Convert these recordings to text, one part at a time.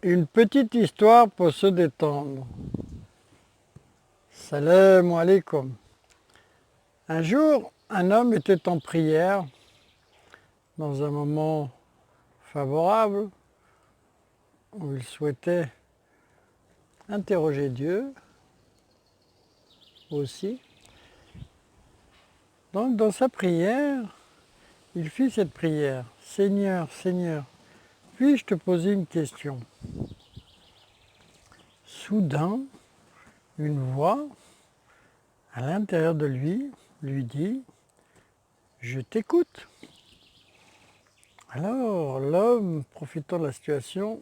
Une petite histoire pour se détendre. Salam alaikum. Un jour, un homme était en prière, dans un moment favorable, où il souhaitait interroger Dieu aussi. Donc dans sa prière, il fit cette prière. Seigneur, Seigneur, puis-je te poser une question? Soudain, une voix à l'intérieur de lui dit, je t'écoute. Alors l'homme, profitant de la situation,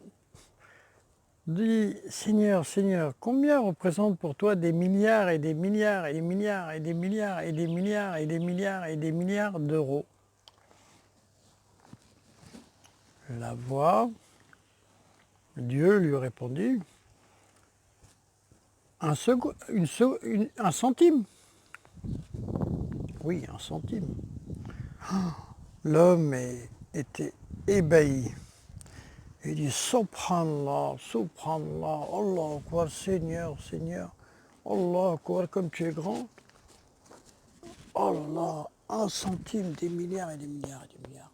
dit, Seigneur, Seigneur, combien représente pour toi des milliards et des milliards et des milliards et des milliards et des milliards et des milliards et des milliards d'euros? La voix, Dieu lui répondit, un centime. Oui, un centime. L'homme était ébahi. Il dit, Subhanallah, Subhanallah, Allah Akbar, Seigneur, Seigneur, Allah Akbar, comme tu es grand. Oh là là, un centime, des milliards et des milliards et des milliards.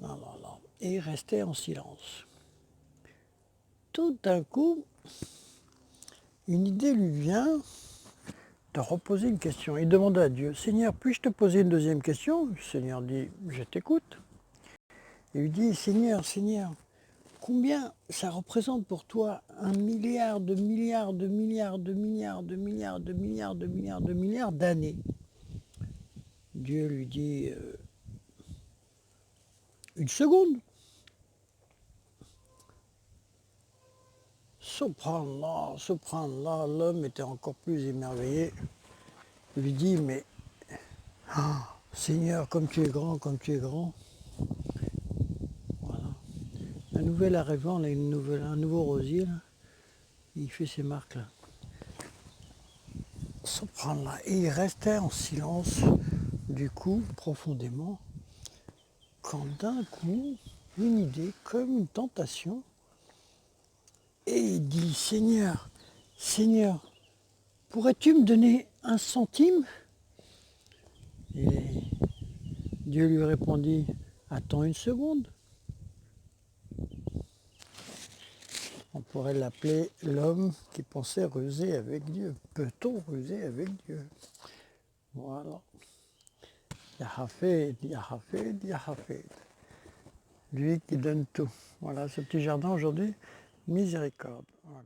Oh là là. Et il restait en silence. Tout d'un coup, une idée lui vient de reposer une question. Il demande à Dieu, Seigneur, puis-je te poser une deuxième question? Le Seigneur dit, je t'écoute. Il lui dit, Seigneur, Seigneur, combien ça représente pour toi un milliard de milliards de milliards de milliards de milliards de milliards de milliards de milliards d'années? Dieu lui dit, une seconde. Subhanallah, subhanallah, l'homme était encore plus émerveillé. Il lui dit, mais Seigneur, comme tu es grand, comme tu es grand. Voilà. Un nouvel arrivant, on a un nouveau rosier, là. Il fait ses marques là. Subhanallah. Et il restait en silence, du coup, profondément, quand d'un coup, une idée, comme une tentation, et il dit, Seigneur, Seigneur, pourrais-tu me donner un centime? Et Dieu lui répondit, attends une seconde. On pourrait l'appeler l'homme qui pensait ruser avec Dieu. Peut-on ruser avec Dieu? Voilà. Ya Hafid, Ya Hafid, Ya Hafid. Lui qui donne tout. Voilà, ce petit jardin aujourd'hui, miséricorde. Voilà.